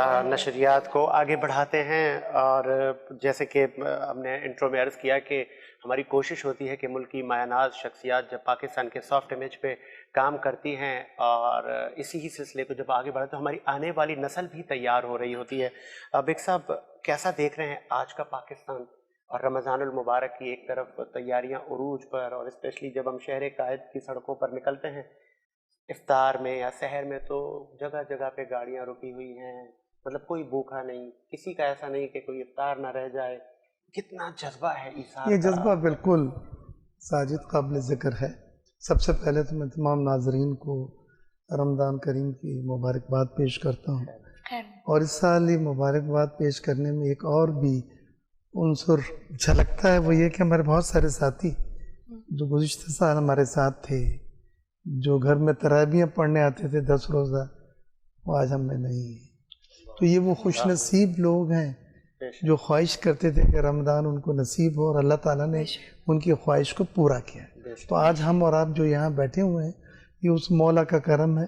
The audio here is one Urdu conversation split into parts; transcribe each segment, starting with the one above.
انشاءاللہ نشریات کو آگے بڑھاتے ہیں، اور جیسے کہ ہم نے انٹرو میں عرض کیا کہ ہماری کوشش ہوتی ہے کہ ملک کی مایہ ناز شخصیات جب پاکستان کے سافٹ امیج پہ کام کرتی ہیں، اور اسی ہی سلسلے کو جب آگے بڑھاتے ہیں تو ہماری آنے والی نسل بھی تیار ہو رہی ہوتی ہے۔ بیگ صاحب کیسا دیکھ رہے ہیں آج کا پاکستان اور رمضان المبارک کی ایک طرف تیاریاں عروج پر، اور اسپیشلی جب ہم شہر قائد کی سڑکوں پر نکلتے ہیں افطار میں یا سحر میں تو جگہ جگہ پہ گاڑیاں رکی ہوئی ہیں، مطلب کوئی بھوکا نہیں، کسی کا ایسا نہیں کہ کوئی افطار نہ رہ جائے۔ کتنا جذبہ ہے ایثار یہ کا۔ جذبہ بالکل ساجد قابل ذکر ہے۔ سب سے پہلے تو میں تمام ناظرین کو رمضان کریم کی مبارکباد پیش کرتا ہوں، اور اس سال یہ مبارکباد پیش کرنے میں ایک اور بھی عنصر جھلکتا ہے، وہ یہ کہ ہمارے بہت سارے ساتھی جو گزشتہ سال ہمارے ساتھ تھے، جو گھر میں تراویحیں پڑھنے آتے تھے 10 روزہ، وہ آج ہم میں نہیں ہیں۔ تو یہ وہ خوش نصیب لوگ ہیں جو خواہش کرتے تھے کہ رمضان ان کو نصیب ہو، اور اللہ تعالیٰ نے ان کی خواہش کو پورا کیا۔ تو آج ہم اور آپ جو یہاں بیٹھے ہوئے ہیں، یہ اس مولا کا کرم ہے،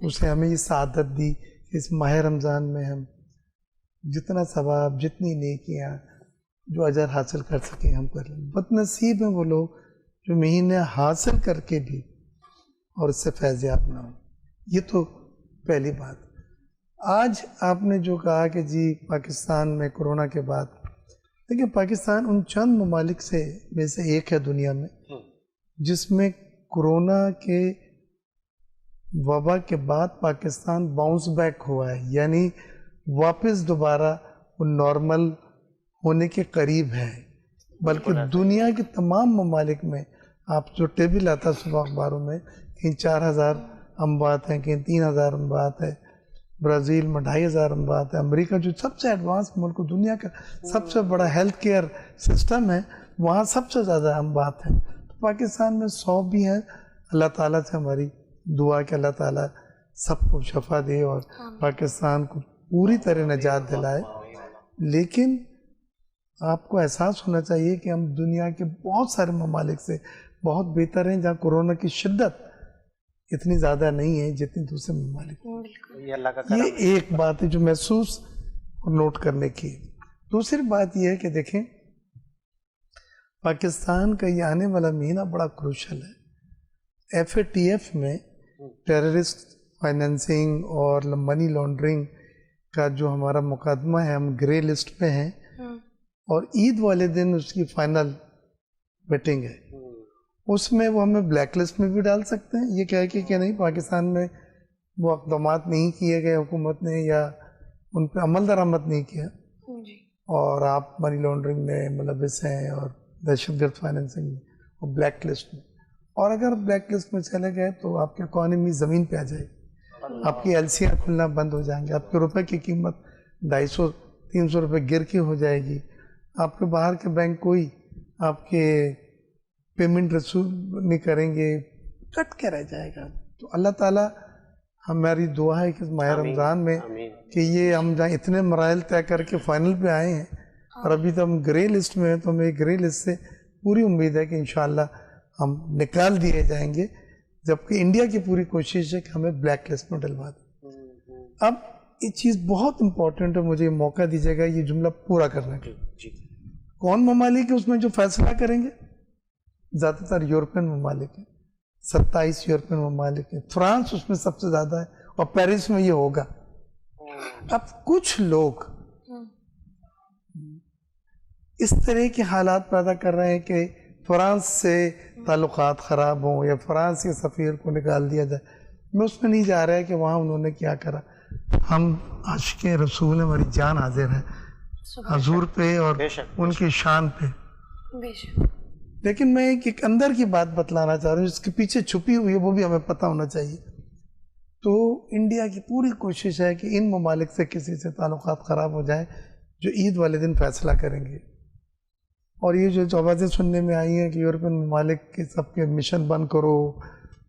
اس نے ہمیں یہ سعادت دی کہ اس ماہ رمضان میں ہم جتنا ثواب، جتنی نیکیاں، جو اجر حاصل کر سکیں ہم کر لیں۔ بد نصیب ہیں وہ لوگ جو مہینے حاصل کر کے بھی اور اس سے فیضیاب نہ ہوں۔ یہ تو پہلی بات۔ آج آپ نے جو کہا کہ جی پاکستان میں کرونا کے بعد، دیکھیں پاکستان ان چند ممالک میں سے ایک ہے دنیا میں جس میں کرونا کے وبا کے بعد پاکستان باؤنس بیک ہوا ہے، یعنی واپس دوبارہ وہ نارمل ہونے کے قریب ہے۔ بلکہ دنیا کے تمام ممالک میں آپ جو ٹیبل آتا صبح اخباروں میں، کہیں 4000 اموات ہیں، کہیں 3000 اموات ہے، برازیل میں 2500 اموات ہے، امریکہ جو سب سے ایڈوانس ملک دنیا کا سب سے بڑا ہیلتھ کیئر سسٹم ہے، وہاں سب سے زیادہ اموات ہیں۔ تو پاکستان میں 100 بھی ہیں۔ اللہ تعالیٰ سے ہماری دعا کہ اللہ تعالیٰ سب کو شفا دے اور پاکستان کو پوری طرح نجات دلائے۔ لیکن آپ کو احساس ہونا چاہیے کہ ہم دنیا کے بہت سارے ممالک سے بہت بہتر ہیں، جہاں کورونا کی شدت اتنی زیادہ نہیں ہے جتنی دوسرے ممالک۔ یہ اللہ کا کرم یہ ایک بات ہے جو محسوس اور نوٹ کرنے کی۔ دوسری بات یہ ہے کہ دیکھیں پاکستان کا یہ آنے والا مہینہ بڑا کروشل ہے۔ FATF میں ٹیررسٹ فائنینسنگ اور منی لانڈرنگ کا جو ہمارا مقدمہ ہے، ہم گرے لسٹ پہ ہیں، اور عید والے دن اس کی فائنل میٹنگ ہے۔ اس میں وہ ہمیں بلیک لسٹ میں بھی ڈال سکتے ہیں، یہ کہہ کے کہ نہیں پاکستان میں وہ اقدامات نہیں کیے گئے حکومت نے، یا ان پہ عمل درآمد نہیں کیا، اور آپ منی لانڈرنگ میں ملوث ہیں اور دہشت گرد فائنینسنگ میں اور بلیک لسٹ میں۔ اور اگر بلیک لسٹ میں چلے گئے تو آپ کی اکانومی زمین پہ آ جائے گی، آپ کی LCR کھلنا بند ہو جائیں گے، آپ کے روپے کی قیمت 250-300 روپے گر کے ہو جائے گی، آپ کے باہر کے بینک کوئی آپ کے پیمنٹ رسول نہیں کریں گے، کٹ کے رہ جائے گا۔ تو اللہ تعالیٰ ہماری دعا ہے کہ ماہ رمضان میں کہ یہ ہم جہاں اتنے مراحل طے کر کے فائنل پہ آئے ہیں، اور ابھی تو ہم گرے لسٹ میں ہیں، تو ہمیں گرے لسٹ سے پوری امید ہے کہ انشاءاللہ ہم نکال دیے جائیں گے، جبکہ انڈیا کی پوری کوشش ہے کہ ہمیں بلیک لسٹ میں ڈلوا دیں۔ اب یہ چیز بہت امپورٹنٹ ہے، مجھے موقع دیجیے گا یہ جملہ پورا کرنے کا۔ کون ممالک ہے اس میں جو فیصلہ کریں گے؟ زیادہ تر یورپین ممالک ہیں، 27 یورپین ممالک ہیں، فرانس اس میں سب سے زیادہ ہے، اور پیرس میں یہ ہوگا۔ اب کچھ لوگ اس طرح کے حالات پیدا کر رہے ہیں کہ فرانس سے تعلقات خراب ہوں یا فرانس کے سفیر کو نکال دیا جائے۔ میں اس میں نہیں جا رہا ہے کہ وہاں انہوں نے کیا کرا، ہم عاشق رسول ہماری جان حاضر ہے حضور پہ اور ان کی شان پہ۔ لیکن میں ایک اندر کی بات بتلانا چاہ رہا ہوں جس کے پیچھے چھپی ہوئی ہے، وہ بھی ہمیں پتہ ہونا چاہیے۔ تو انڈیا کی پوری کوشش ہے کہ ان ممالک سے کسی سے تعلقات خراب ہو جائیں جو عید والے دن فیصلہ کریں گے۔ اور یہ جو آوازیں سننے میں آئی ہیں کہ یورپین ممالک کے سب کے مشن بند کرو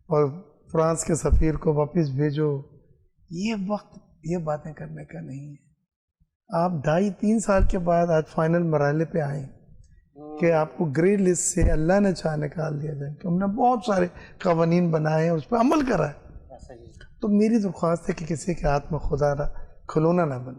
اور فرانس کے سفیر کو واپس بھیجو، یہ وقت یہ باتیں کرنے کا نہیں ہے۔ آپ 2.5-3 سال کے بعد آج فائنل مرحلے پہ آئیں کہ آپ کو گرے لسٹ سے اللہ نے چاہ نکال دیا جائے، کہ ہم نے بہت سارے قوانین بنائے ہیں، اس پہ عمل کرا ہے۔ تو میری درخواست ہے کہ کسی کے ہاتھ میں خدا را کھلونا نہ بنے۔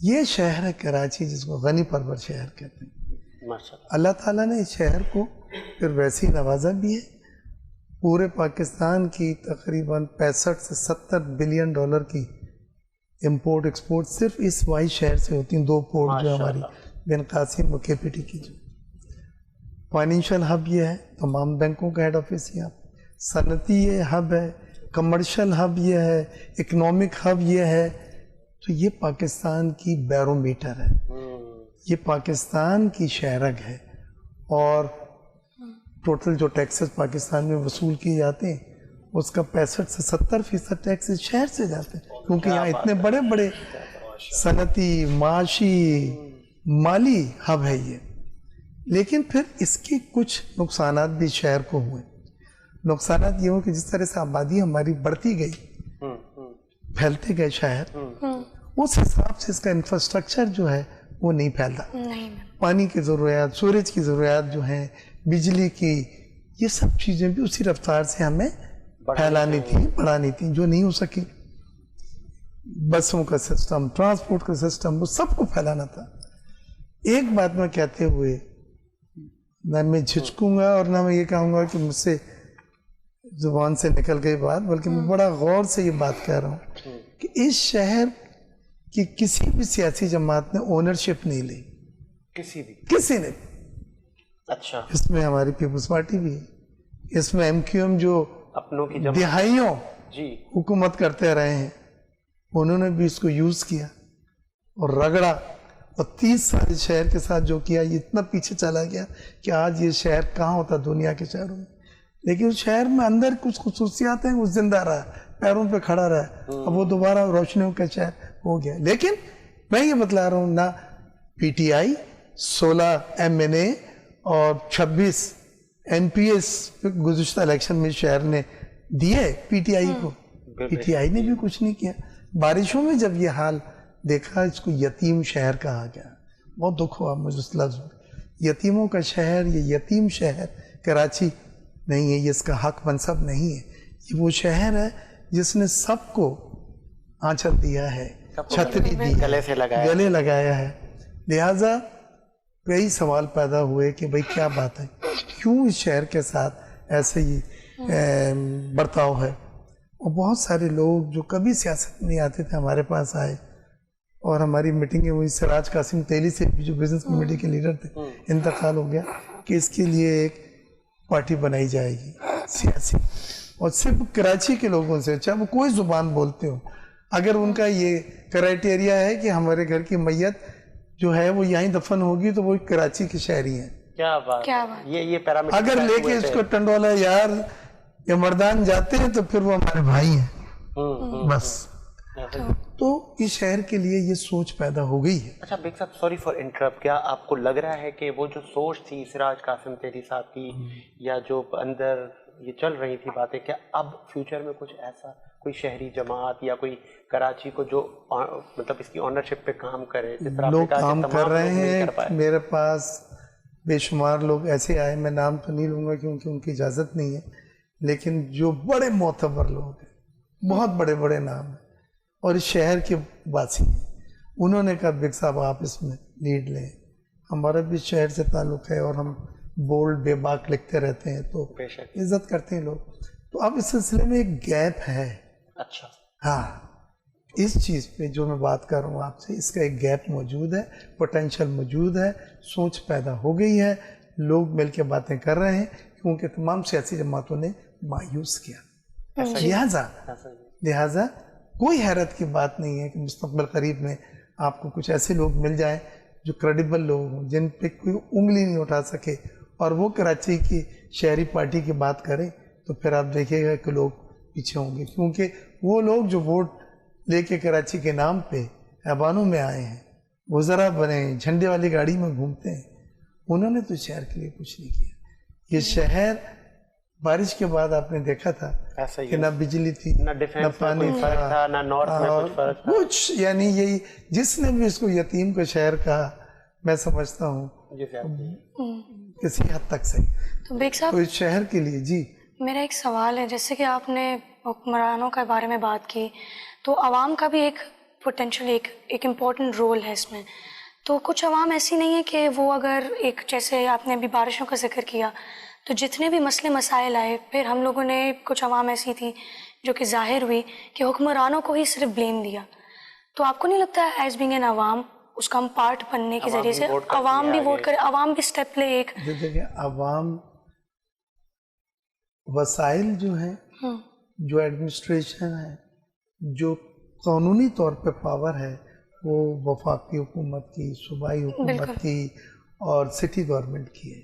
یہ شہر ہے کراچی جس کو غنی پرور شہر کہتے ہیں. ماشاءاللہ. اللہ تعالیٰ نے اس شہر کو پھر ویسے ہی نوازا بھی ہے. پورے پاکستان کی تقریباً 65 سے 70 بلین ڈالر کی امپورٹ ایکسپورٹ صرف اس واحد شہر سے ہوتی ہیں. 2 پورٹ جو ہماری بن قاسم و KPT کی جو فائنینشیل ہب یہ ہے, تمام بینکوں کا ہیڈ آفس یہاں, صنعتی یہ ہب ہے, کمرشل ہب یہ ہے, اکنامک ہب یہ ہے. تو یہ پاکستان کی بیرومیٹر ہے, یہ پاکستان کی شہرگ ہے. اور ٹوٹل جو ٹیکسز پاکستان میں وصول کیے جاتے ہیں اس کا 65 سے 70% ٹیکس اس شہر سے جاتے ہیں, کیونکہ یہاں اتنے بڑے بڑے صنعتی, معاشی, مالی ہب ہے یہ. لیکن پھر اس کے کچھ نقصانات بھی شہر کو ہوئے. نقصانات یہ ہوں کہ جس طرح سے آبادی ہماری بڑھتی گئی, پھیلتے گئے شہر, اس حساب سے اس کا انفراسٹرکچر جو ہے وہ نہیں پھیلتا. پانی کی ضروریات, سورج کی ضروریات جو ہیں, بجلی کی, یہ سب چیزیں بھی اسی رفتار سے ہمیں پھیلانی تھی, بڑھانی تھی, جو نہیں ہو سکی. بسوں کا سسٹم, ٹرانسپورٹ کا سسٹم, وہ سب کو پھیلانا تھا. ایک بات میں کہتے ہوئے نہ میں جھجکوں گا اور نہ میں یہ کہوں گا کہ مجھ سے زبان سے نکل گئی بات, بلکہ میں بڑا غور سے یہ بات کہہ رہا ہوں کہ اس شہر کی کسی بھی سیاسی جماعت نے اونرشپ نہیں لی, کسی نے. اچھا. اس میں ہماری پیپلز پارٹی بھی ہے, اس میں MQM جو اپنوں کی دہائیوں جی حکومت کرتے رہے ہیں, انہوں نے بھی اس کو یوز کیا اور رگڑا, اور 30 سال اس شہر کے ساتھ جو کیا یہ اتنا پیچھے چلا گیا کہ آج یہ شہر کہاں ہوتا دنیا کے شہروں میں. لیکن اس شہر میں اندر کچھ خصوصیات ہیں, وہ زندہ رہا, پیروں پہ کھڑا رہا. اب وہ دوبارہ روشنیوں کا شہر ہو گیا. لیکن میں یہ بتلا رہا ہوں, نہ PTI, 16 MNA اور 26 NPS گزشتہ الیکشن میں شہر نے دیے PTI کو. PTI نے بھی کچھ نہیں کیا. بارشوں میں جب یہ حال دیکھا, اس کو یتیم شہر کہا گیا. بہت دکھ ہوا مجھے اس لفظ میں. یتیموں کا شہر, یہ یتیم شہر کراچی نہیں ہے, یہ اس کا حق منصب نہیں ہے. یہ وہ شہر ہے جس نے سب کو آنچل دیا ہے, چھتری دی, گلے لگایا ہے. لہٰذا کئی سوال پیدا ہوئے کہ بھئی کیا بات ہے, کیوں اس شہر کے ساتھ ایسے ہی برتاؤ ہے. اور بہت سارے لوگ جو کبھی سیاست میں نہیں آتے تھے ہمارے پاس آئے, اور ہماری میٹنگیں ہوئی. سراج قاسم تیلی سے جو بزنس کمیٹی کے لیڈر تھے, انتقال ہو گیا کہ اس کے لیے ایک پارٹی بنائی جائے گی سیاسی, اور صرف کراچی کے لوگوں سے, چاہے وہ کوئی زبان بولتے ہو, اگر ان کا یہ کرائٹیریا ہے کہ ہمارے گھر کی میت جو ہے وہ یہیں دفن ہوگی تو وہ کراچی کے شہری ہیں. کیا بات, یہ پیرامیٹر اگر لے کے اس کو ٹنڈولا یار یا مردان جاتے ہیں تو پھر وہ ہمارے بھائی ہیں بس. تو اس شہر کے لیے یہ سوچ پیدا ہو گئی ہے. اچھا بیگ صاحب, سوری فار انٹرپٹ, کیا آپ کو لگ رہا ہے کہ وہ جو سوچ تھی سراج قاسم تیلی صاحب کی, یا جو اندر یہ چل رہی تھی باتیں, کیا اب فیوچر میں کچھ ایسا کوئی شہری جماعت یا کوئی کراچی کو جو مطلب اس کی اونرشپ پہ کام کرے, جس طرح لوگ کام کر رہے ہیں. میرے پاس بے شمار لوگ ایسے آئے, میں نام تو نہیں لوں گا کیونکہ ان کی اجازت نہیں ہے, لیکن جو بڑے معتبر لوگ ہیں, بہت بڑے بڑے نام ہیں اور اس شہر کے واسی ہیں, انہوں نے کہا بیگ صاحب آپ اس میں لیڈ لیں. ہمارا بھی شہر سے تعلق ہے اور ہم بولڈ بے باک لکھتے رہتے ہیں تو عزت کرتے ہیں لوگ. تو اب اس سلسلے میں ایک گیپ ہے. اچھا. ہاں, اس چیز پہ جو میں بات کر رہا ہوں آپ سے, اس کا ایک گیپ موجود ہے, پوٹینشل موجود ہے, سوچ پیدا ہو گئی ہے, لوگ مل کے باتیں کر رہے ہیں کیونکہ تمام سیاسی جماعتوں نے مایوس کیا. لہٰذا کوئی حیرت کی بات نہیں ہے کہ مستقبل قریب میں آپ کو کچھ ایسے لوگ مل جائیں جو کریڈیبل لوگ ہوں, جن پہ کوئی انگلی نہیں اٹھا سکے, اور وہ کراچی کی شہری پارٹی کی بات کریں تو پھر آپ دیکھیے گا کہ لوگ پیچھے ہوں گے. کیونکہ وہ لوگ جو ووٹ لے کے کراچی کے نام پہ ایوانوں میں آئے ہیں, وزراء بنے, جھنڈے والی گاڑی میں گھومتے ہیں, انہوں نے تو شہر کے لیے کچھ نہیں کیا. یہ شہر بارش کے بعد آپ نے دیکھا تھا کہ نہ بجلی تھی, نہ پانی تھا, نہ نارتھ میں کچھ فرق تھا, کچھ. یعنی یہی جس نے بھی اس کو یتیم کا شہر کہا, میں سمجھتا ہوں کسی حد تک صحیح. تو بیگ صاحب, تو اس شہر کے لیے جی میرا ایک سوال ہے. جیسے کہ آپ نے حکمرانوں کے بارے میں بات کی, تو عوام کا بھی ایک پوٹینشیل ایک امپورٹنٹ رول ہے اس میں. تو کچھ عوام ایسی نہیں ہے کہ وہ اگر ایک جیسے آپ نے ابھی بارشوں کا ذکر کیا تو جتنے بھی مسئلے مسائل آئے پھر ہم لوگوں نے کچھ عوام ایسی تھی جو کہ ظاہر ہوئی کہ حکمرانوں کو ہی صرف بلیم دیا. تو آپ کو نہیں لگتا ایز بینگ این عوام اس کا ہم پارٹ بننے کے ذریعے سے عوام بھی ووٹ کرے, عوام بھی اسٹیپ لے ایک؟ دیکھیں عوام وسائل جو ہیں, جو ایڈمنسٹریشن ہے, جو قانونی طور پہ پاور ہے وہ وفاقی حکومت کی, صوبائی حکومت کی اور سٹی گورنمنٹ کی ہے,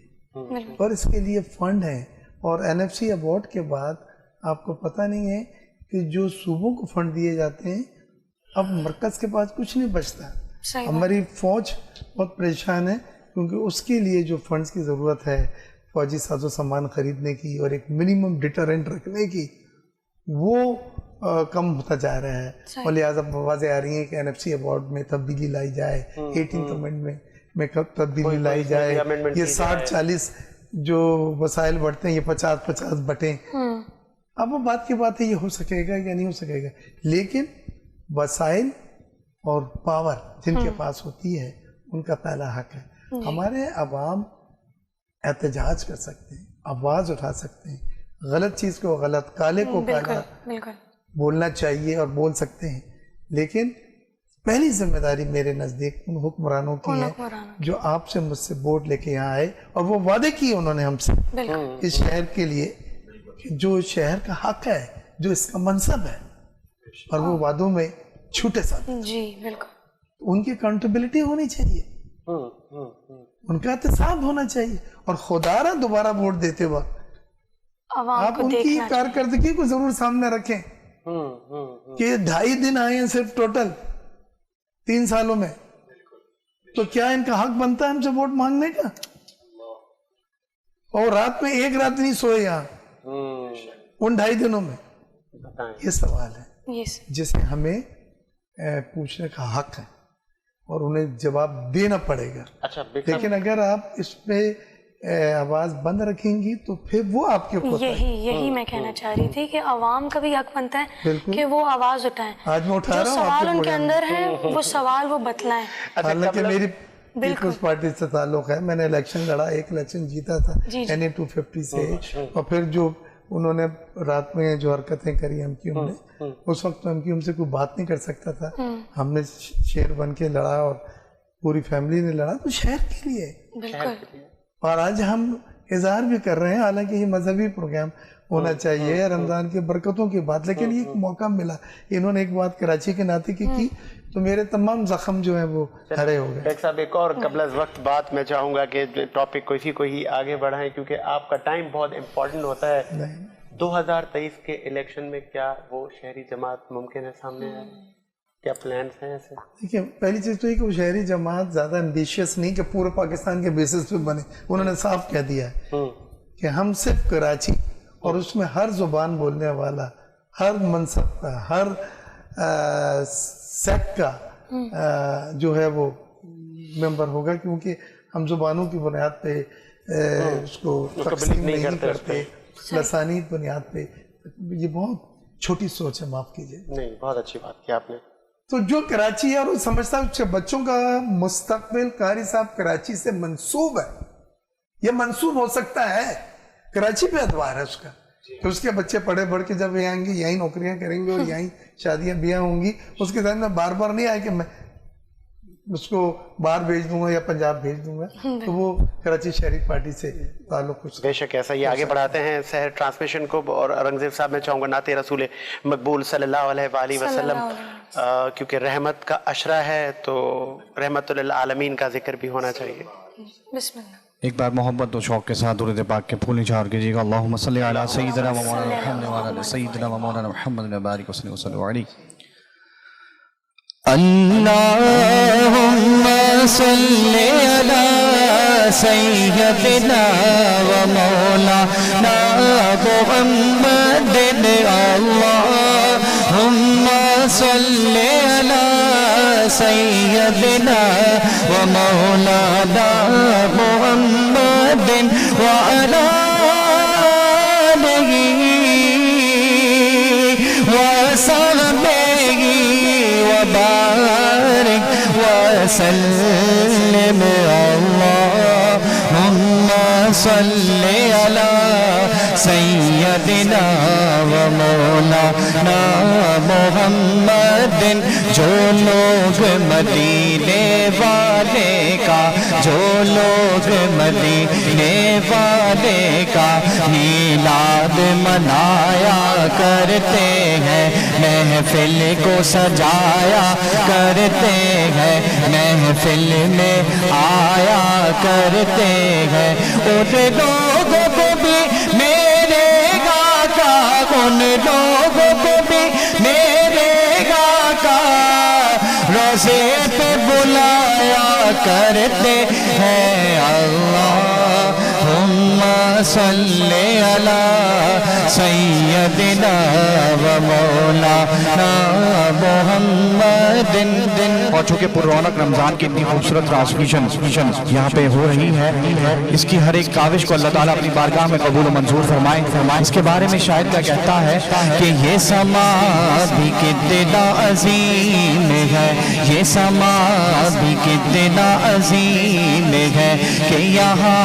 اور اس کے لیے فنڈ ہیں. اور NFC ایوارڈ کے بعد آپ کو پتہ نہیں ہے کہ جو صوبوں کو فنڈ دیے جاتے ہیں اب مرکز کے پاس کچھ نہیں بچتا. ہماری فوج بہت پریشان ہے کیونکہ اس کے لیے جو فنڈز کی ضرورت ہے فوجی ساز و سامان خریدنے کی اور ایک منیمم ڈیٹرنٹ رکھنے کی, وہ کم ہوتا جا رہا ہے. اور لہٰذا آوازیں آ رہی ہیں کہ NFC ایوارڈ میں تبدیلی لائی جائے, 18th امینڈمنٹ میں تبدیلی لائی جائے, یہ 60-40 جو وسائل بڑھتے ہیں یہ 50-50 بٹیں. اب وہ بات کی بات ہے یہ ہو سکے گا یا نہیں ہو سکے گا, لیکن وسائل اور پاور جن کے پاس ہوتی ہے ان کا پہلا حق ہے. ہمارے عوام احتجاج کر سکتے ہیں, آواز اٹھا سکتے ہیں, غلط چیز کو غلط, کالے کو کالا بولنا چاہیے اور بول سکتے ہیں, لیکن پہلی ذمہ داری میرے نزدیک ان حکمرانوں کی ہے جو آپ سے مجھ سے ووٹ لے کے یہاں آئے اور وہ وعدے کیے انہوں نے ہم سے اس شہر کے لیے کہ جو شہر کا حق ہے, جو اس کا منصب ہے, اور وہ وعدوں میں چھوٹے ساتھ. جی بالکل. ان کی اکاؤنٹیبلٹی ہونی چاہیے, ان کا احتساب ہونا چاہیے, اور خدا را دوبارہ ووٹ دیتے وقت آپ ان کی کارکردگی کو ضرور سامنے رکھیں کہ 2.5 دن آئے ہیں صرف ٹوٹل 3 سالوں میں, تو کیا ان کا حق بنتا ہے ہم سے ووٹ مانگنے کا؟ اور رات میں 1 رات نہیں سوئے یہاں ان 2.5 دنوں میں, یہ سوال ہے جسے ہمیں پوچھنے کا حق ہے اور انہیں جواب دینا پڑے گا. لیکن اگر آپ اس پہ آواز بند رکھیں گی تو پھر وہ آپ کے اوپر. یہی میں کہنا چاہ رہی تھی کہ عوام کا بھی حق بنتا ہے کہ وہ آواز اٹھائیں. آج میں اٹھا رہا ہوں, جو سوال ان کے اندر ہے وہ سوال وہ بتلائیں. حالانکہ میری پیپلز پارٹی سے تعلق ہے, میں نے الیکشن لڑا, 1 الیکشن جیتا تھا NA 250 سے, اور پھر جو انہوں نے رات میں جو حرکتیں کری ایم کیو نے, اس وقت ایم کیو سے کوئی بات نہیں کر سکتا تھا. ہم نے شیر بن کے لڑا اور پوری فیملی نے لڑا تو شہر کے لیے, اور آج ہم اظہار بھی کر رہے ہیں, حالانکہ یہ مذہبی پروگرام ہونا چاہیے رمضان کی برکتوں کی بات, لیکن یہ ایک موقع ملا. انہوں نے ایک بات کراچی کے ناطے کی تو میرے تمام زخم جو ہیں وہ ہرے ہو گئے. ڈاکٹر صاحب ایک اور قبل از وقت بات میں چاہوں گا کہ ٹاپک کو اسی کو ہی آگے بڑھائیں کیونکہ آپ کا ٹائم بہت امپورٹنٹ ہوتا ہے. 2023 کے الیکشن میں کیا وہ شہری جماعت ممکن ہے سامنے آئے؟ کیا پلانس ہیں ایسے؟ دیکھیں پہلی چیز تو یہ کہ وہ شہری جماعت زیادہ امبیشیس نہیں کہ پورے پاکستان کے بیسس پہ بنے. انہوں نے صاف کہہ دیا ہے کہ ہم صرف کراچی اور اس میں ہر زبان بولنے والا, ہر منصب کا, ہر سیکٹ کا جو ہے وہ ممبر ہوگا, کیونکہ ہم زبانوں کی بنیاد پہ اس کو تقسیم نہیں کرتے, لسانی بنیاد پہ. یہ بہت چھوٹی سوچ ہے, معاف کیجیے. نہیں, بہت اچھی بات کی آپ نے. تو جو کراچی ہے اور وہ سمجھتا ہے اس کے بچوں کا مستقبل قاری صاحب کراچی سے منسوب ہے, یہ منسوب ہو سکتا ہے, کراچی پہ ادوار ہے اس کا, کہ اس کے بچے پڑھے بڑھ کے جب یہاں آئیں گے یہیں نوکریاں کریں گے اور یہیں شادیاں بیاہ ہوں گی, اس کے ذہن میں بار بار نہیں آئے کہ میں اس کو باہر بھیج دوں گا یا پنجاب بھیج دوں گا. تو وہ کراچی شہری پارٹی سے تعلق کچھ بے شک ایسا. یہ آگے بڑھاتے ہیں سحر ٹرانسمیشن کو, اور اورنگزیب صاحب میں چاہوں گا نعت رسول مقبول صلی اللہ علیہ وآلہ وسلم, کیونکہ رحمت کا عشرہ ہے تو رحمت للعالمین کا ذکر بھی ہونا چاہیے. بسم اللہ. ایک بار محبت و شوق کے ساتھ درود پاک کے پھول نچھاڑ کیجیے گا. اللہم صلی علی سیدنا و مولانا محمد و علی سیدنا و مولانا محمد و بارک وسلم علیہ. اللہم صلی علی سیدنا و مولانا محمد. اللہم صلی علی سیدنا و مولانا محمد و علی آلہ و صحبہ و بارک وسلم اللهم صل على سیدنا و مولانا محمد. جو لوگ مدینے والے کا، جو لوگ مدینے والے کا میلاد منایا کرتے ہیں، محفل کو سجایا کرتے ہیں، محفل میں آیا کرتے ہیں، ان لوگوں کو بھی میرے آقا، ان لوگوں کو بھی میرے آقا روزے پہ بلایا کرتے ہیں. اللہم صلی علی سیدنا و مولانا محمد. اور چونکہ پر رونق رمضان کی اتنی خوبصورت ٹرانسمیشن یہاں پہ ہو رہی ہے، اس کی ہر ایک کاوش کو اللہ تعالیٰ اپنی بارگاہ میں قبول و منظور فرمائے. اس کے بارے میں شاعر کیا کہتا ہے کہ یہ سما بھی کتنا عظیم ہے، یہ سما بھی کتنا عظیم ہے کہ یہاں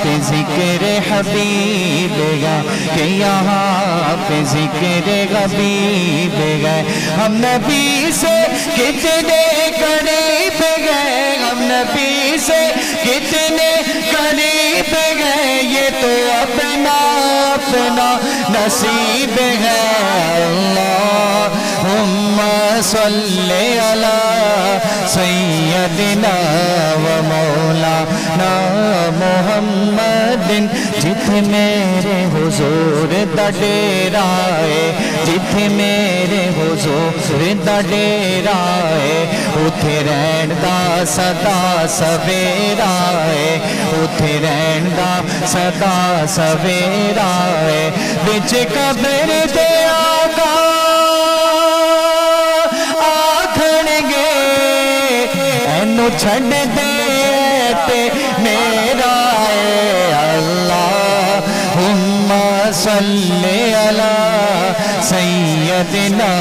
پہ ذکر حبیب ہے، کہ یہاں پہ ذکر حبیب ہے. ہم نبی سے کتنے قریب گئے، ہم نبی سے کتنے قریب گئے، یہ تو اپنا اپنا نصیب ہے. اللہم صلی علی سیدنا و مولانا محمد. جت میرے حضور دا ڈیرا ہے، جت میرے حضور دا ڈیرا ہے، اتھے رہن دا سدا سویرا ہے، اتھے رہن دا سدا سویرا ہے. بچ قبر دے آقا آکھن گے اینو چھڑ دے تے میرا ہے. اللہم صلی علی سیدنا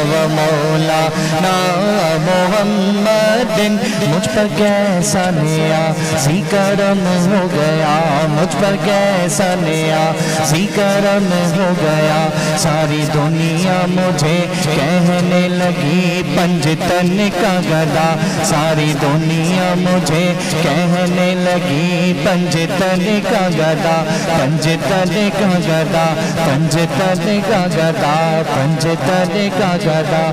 و مولانا محمد. مجھ پر کیسا نیازی کرم ہو گیا، مجھ پر کیسا نیازی کرم ہو گیا، ساری دنیا مجھے کہنے لگی پنجتن کا گدا، ساری دنیا مجھے کہنے لگی پنجتن کا گدا، پنجتن کا گدا، پنجتن کا گدا، پنجتن کا گدا.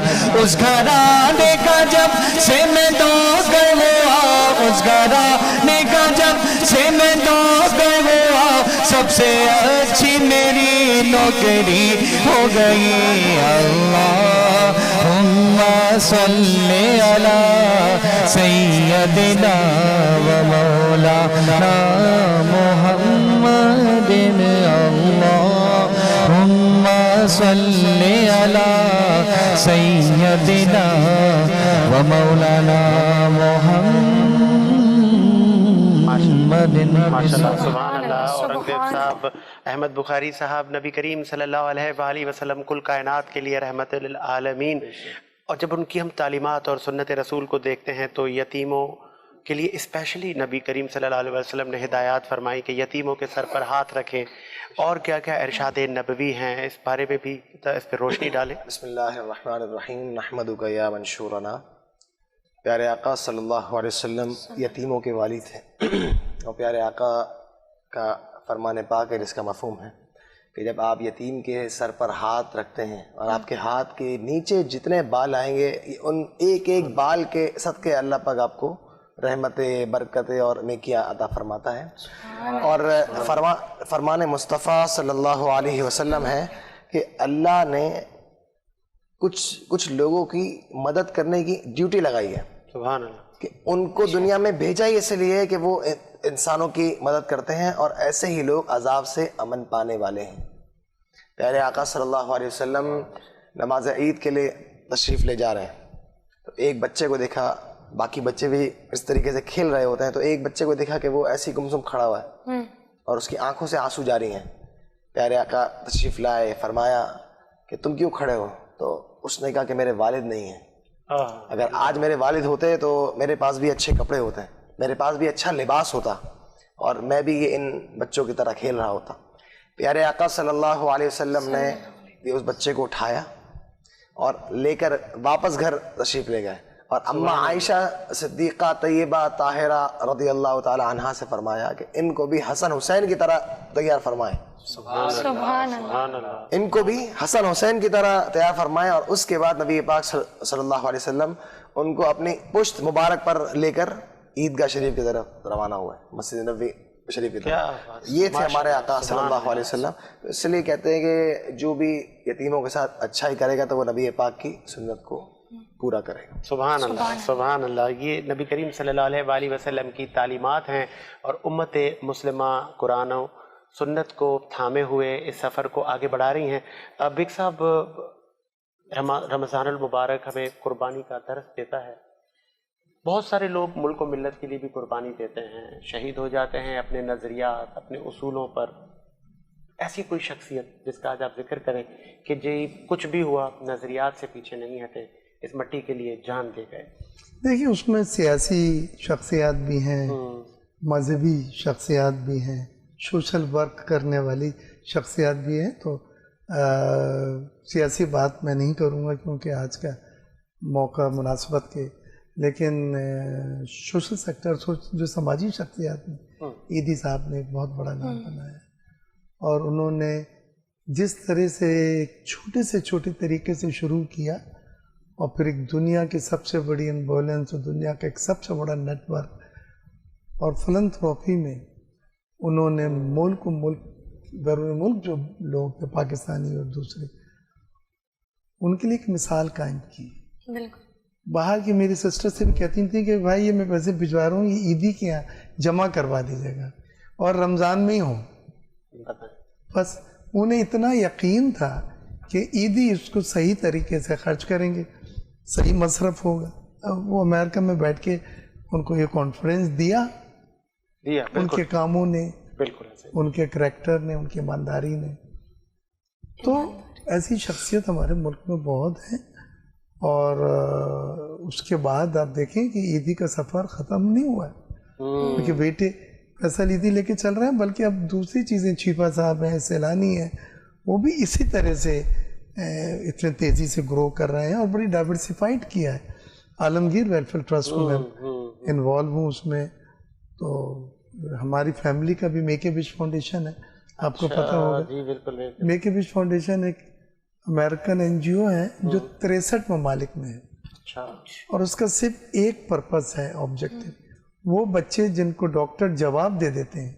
اس گھرانے کا جب سے میں دوگر ہوا، اس گھرانے کا جب سے میں دوگر ہوا، سب سے اچھی میری نوکری ہو گئی. اللہم صلی علی سیدنا و مولانا محمد. اللہم صلی علی سیدنا و مولانا محمد. ماشاءاللہ، سبحان اللہ. اورنگزیب صاحب، احمد بخاری صاحب، نبی کریم صلی اللہ علیہ وآلہ وسلم کل کائنات کے لیے رحمت للعالمین. اور جب ان کی ہم تعلیمات اور سنت رسول کو دیکھتے ہیں تو یتیموں کے لیے اسپیشلی نبی کریم صلی اللہ علیہ وسلم نے ہدایات فرمائی کہ یتیموں کے سر پر ہاتھ رکھیں، اور کیا کیا ارشاد نبوی ہیں اس بارے میں بھی اس پہ روشنی ڈالیں. بسم اللہ الرحمن الرحیم. نحمدک یا منشورنا. پیارے آقا صلی اللہ علیہ وسلم یتیموں کے والد ہیں، اور پیارے آقا کا فرمان پاک ہے جس کا مفہوم ہے کہ جب آپ یتیم کے سر پر ہاتھ رکھتے ہیں اور آپ کے ہاتھ کے نیچے جتنے بال آئیں گے، ان ایک ایک بال کے صدقے اللہ پاک آپ کو رحمتیں، برکتیں اور نیکیاں عطا فرماتا ہے. اور فرمان مصطفیٰ صلی اللہ علیہ وسلم ہے کہ اللہ نے کچھ لوگوں کی مدد کرنے کی ڈیوٹی لگائی ہے. سبحان اللہ. کہ ان کو دنیا میں بھیجا ہی اس لیے کہ وہ انسانوں کی مدد کرتے ہیں، اور ایسے ہی لوگ عذاب سے امن پانے والے ہیں. پیارے آقا صلی اللہ علیہ وسلم نماز عید کے لیے تشریف لے جا رہے ہیں، تو ایک بچے کو دیکھا، باقی بچے بھی اس طریقے سے کھیل رہے ہوتے ہیں، تو ایک بچے کو دیکھا کہ وہ ایسی گمسم کھڑا ہوا ہے اور اس کی آنکھوں سے آنسو جاری ہیں. پیارے آقا تشریف لائے، فرمایا کہ تم کیوں کھڑے ہو؟ تو اس نے کہا کہ میرے والد نہیں ہیں. اگر آج میرے والد ہوتے تو میرے پاس بھی اچھے کپڑے ہوتے ہیں, میرے پاس بھی اچھا لباس ہوتا, اور میں بھی ان بچوں کی طرح کھیل رہا ہوتا. پیارے آقا صلی اللہ علیہ وسلم نے اس بچے کو اٹھایا اور لے کر واپس گھر تشریف لے گئے, اور اماں عائشہ صدیقہ طیبہ طاہرہ رضی اللہ تعالی عنہا سے فرمایا کہ ان کو بھی حسن حسین کی طرح تیار فرمائیں. سبحان اللہ. ان کو بھی حسن حسین کی طرح تیار فرمائیں. اور اس کے بعد نبی پاک صلی اللہ علیہ وسلم ان کو اپنی پشت مبارک پر لے کر عیدگاہ شریف کی طرف روانہ ہوئے, مسجد نبوی شریف کی طرف. یہ تھے ہمارے آقا صلی اللہ علیہ وسلم. اس لیے کہتے ہیں کہ جو بھی یتیموں کے ساتھ اچھائی کرے گا تو وہ نبی پاک کی سنت کو پورا کرے گا. سبحان اللہ, سبحان اللہ. یہ نبی کریم صلی اللہ علیہ وآلہ وسلم کی تعلیمات ہیں, اور امت مسلمہ قرآن و سنت کو تھامے ہوئے اس سفر کو آگے بڑھا رہی ہیں. بگ صاحب, رمضان المبارک ہمیں قربانی کا درس دیتا ہے. بہت سارے لوگ ملک و ملت کے لیے بھی قربانی دیتے ہیں, شہید ہو جاتے ہیں اپنے نظریات, اپنے اصولوں پر. ایسی کوئی شخصیت جس کا آج آپ ذکر کریں کہ جی کچھ بھی ہوا نظریات سے پیچھے نہیں ہٹے, اس مٹی کے لیے جان دے گئے؟ دیکھیے اس میں سیاسی شخصیات بھی ہیں, مذہبی شخصیات بھی ہیں, سوشل ورک کرنے والی شخصیات بھی ہیں. تو سیاسی بات میں نہیں کروں گا کیونکہ آج کا موقع مناسبت کے, لیکن سوشل سیکٹر جو سماجی شخصیات میں عیدی صاحب نے ایک بہت بڑا نام بنایا, اور انہوں نے جس طرح سے ایک چھوٹے سے چھوٹے طریقے سے شروع کیا, اور پھر ایک دنیا کی سب سے بڑی ایمبولینس اور دنیا کا ایک سب سے بڑا نیٹ ورک, اور فلنتھروپی میں انہوں نے ملک بیرون ملک جو لوگ تھے پاکستانی اور دوسرے, ان کے لیے ایک مثال قائم کی. بالکل. باہر کی میری سسٹر سے بھی کہتی تھیں کہ بھائی یہ میں پیسے بھجوا رہا ہوں, یہ عیدی کے یہاں جمع کروا دیجیے گا, اور رمضان میں ہی ہوں. بس انہیں اتنا یقین تھا کہ عیدی اس کو صحیح طریقے سے خرچ کریں گے, صحیح مصرف ہوگا. وہ امریکہ میں بیٹھ کے ان کو یہ کانفرنس دیا, ان کے کاموں نے, ان کے کریکٹر نے, ان کی ایمانداری نے. تو ایسی شخصیت ہمارے ملک میں بہت ہیں. اور اس کے بعد آپ دیکھیں کہ عیدی کا سفر ختم نہیں ہوا ہے, کیونکہ بیٹے فیصل عیدی لے کے چل رہے ہیں, بلکہ اب دوسری چیزیں, چھیپا صاحب ہیں, سیلانی ہیں, وہ بھی اسی طرح سے اتنے تیزی سے گرو کر رہے ہیں, اور بڑی ڈائیورسیفائڈ کیا ہے. عالمگیر ویلفیئر ٹرسٹ میں انوالو ہوں اس میں. تو ہماری فیملی کا بھی میک اے وش فاؤنڈیشن ہے, آپ کو پتہ ہوگا. میک اے وش فاؤنڈیشن ایک امریکن این جی او ہے جو 63 ممالک میں ہے, اور اس کا صرف ایک پرپس ہے, آبجیکٹو, وہ بچے جن کو ڈاکٹر جواب دے دیتے ہیں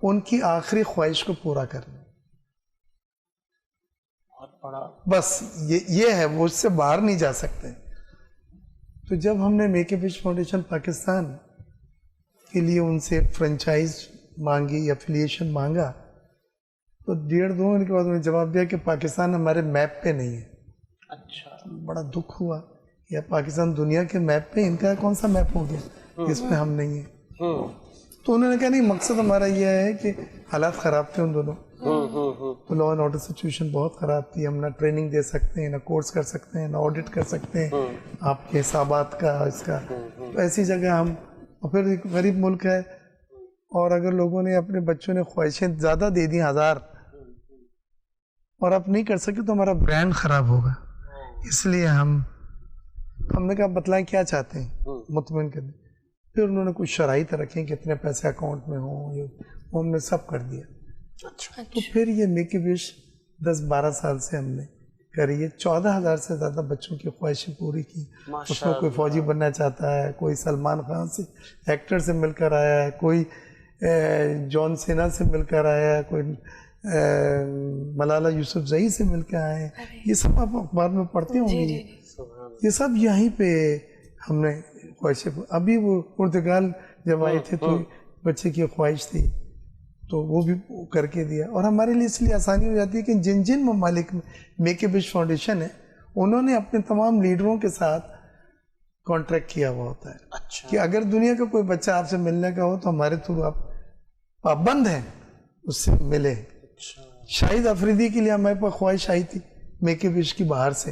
ان کی آخری خواہش کو پورا کرنا. بس یہ ہے, وہ اس سے باہر نہیں جا سکتے. تو جب ہم نے make a wish foundation Pakistan کے لیے ان سے فرنچائز مانگی, افیلیشن مانگا, تو 1.5-2 مہینے کے بعد انہوں نے جواب دیا کہ پاکستان ہمارے میپ پہ نہیں ہے. اچھا. بڑا دکھ ہوا, یا پاکستان دنیا کے میپ پہ, ان کا کون سا میپ ہو گیا اس میں ہم نہیں ہیں. تو انہوں نے کہا نہیں, مقصد ہمارا یہ ہے کہ حالات خراب تھے ان دونوں, تو لا اینڈ آرڈر سچویشن بہت خراب تھی. ہم نہ ٹریننگ دے سکتے ہیں, نہ کورس کر سکتے ہیں, نہ آڈٹ کر سکتے ہیں آپ کے حسابات کا, اس کا. تو ایسی جگہ ہم, اور پھر ایک غریب ملک ہے, اور اگر لوگوں نے اپنے بچوں نے خواہشیں زیادہ دے دی 1000 اور آپ نہیں کر سکے تو ہمارا برانڈ خراب ہوگا. اس لیے ہم نے کہا بتلائیں کیا چاہتے ہیں, مطمئن کریں. پھر انہوں نے کچھ شرائط رکھیں کہ اتنے پیسے اکاؤنٹ میں ہوں, وہ ہم نے سب کر دیا. تو پھر یہ میک اے وش 10-12 سال سے ہم نے کری ہے. 14,000 سے زیادہ بچوں کی خواہشیں پوری کی. اس میں کوئی فوجی بننا چاہتا ہے, کوئی سلمان خان سے ایکٹر سے مل کر آیا ہے, کوئی جان سینا سے مل کر آیا ہے, کوئی ملالہ یوسف زئی سے مل کے آئے ہیں. یہ سب آپ اخبار میں پڑھتے ہوں گے. یہ سب یہیں پہ ہم نے خواہشیں. ابھی وہ پرتگال جب آئے تھے تو بچے کی خواہش تھی تو وہ بھی کر کے دیا. اور ہمارے لیے اس لیے آسانی ہو جاتی ہے کہ جن ممالک میں میک اے وش فاؤنڈیشن ہے انہوں نے اپنے تمام لیڈروں کے ساتھ کانٹریکٹ کیا ہوا ہوتا ہے کہ اگر دنیا کا کوئی بچہ آپ سے ملنے کا ہو تو ہمارے تھرو آپ پابند ہیں اس سے ملے. شاہد افریدی کے لیے ہمارے پاس خواہش آئی تھی میک اے وش کی باہر سے,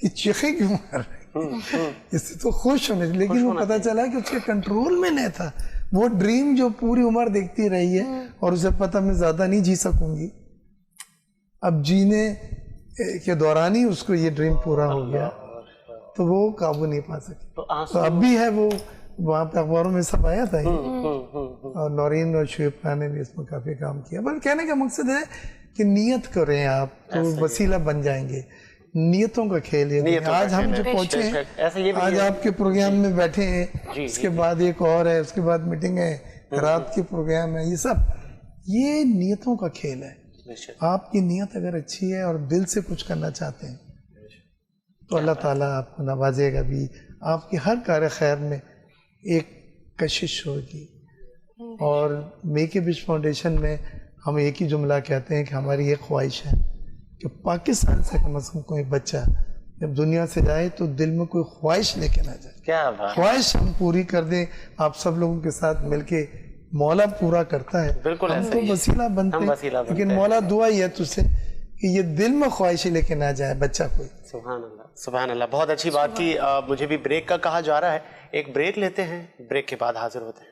کہ چیخے کیوں مار رہے، اس سے تو خوش ہونے، لیکن وہ پتہ چلا کہ اس کے کنٹرول میں نہیں تھا. وہ ڈریم جو پوری عمر دیکھتی رہی ہے اور اسے پتہ میں زیادہ نہیں جی سکوں گی، اب جینے کے دوران ہی اس کو یہ ڈریم پورا ہو گیا تو وہ قابو نہیں پا سکی. تو اب بھی ہے وہ وہاں پہ اخباروں میں سب آیا تھا اور نورین اور شعیب خان نے بھی اس میں کافی کام کیا. پر کہنے کا مقصد ہے کہ نیت کریں آپ تو وسیلہ بن جائیں گے. نیتوں کا کھیل ہے. آج ہم جو پہنچے ہیں، آج آپ کے پروگرام میں بیٹھے ہیں، اس کے بعد ایک اور ہے، اس کے بعد میٹنگ ہے، رات کے پروگرام ہے، یہ سب یہ نیتوں کا کھیل ہے. آپ کی نیت اگر اچھی ہے اور دل سے کچھ کرنا چاہتے ہیں تو اللہ تعالیٰ آپ کو نوازے گا بھی. آپ کے ہر کار خیر میں ایک کشش ہوگی. اور میک اے وش فاؤنڈیشن میں ہم ایک ہی جملہ کہتے ہیں کہ ہماری یہ خواہش ہے کہ پاکستان سے کم از کم کوئی بچہ جب دنیا سے جائے تو دل میں کوئی خواہش لے کے نہ جائے. کیا بات، خواہش ہم پوری کر دیں آپ سب لوگوں کے ساتھ مل کے. مولا پورا کرتا ہے، بالکل ہم تو وسیلہ بنتے ہیں، لیکن مولا دعا ہی ہے تجھ سے کہ یہ دل میں خواہش لے کے نہ جائے بچہ کوئی. سبحان اللہ، سبحان اللہ. بہت اچھی بات کی. مجھے بھی بریک کا کہا جا رہا ہے، ایک بریک لیتے ہیں، بریک کے بعد حاضر ہوتے ہیں.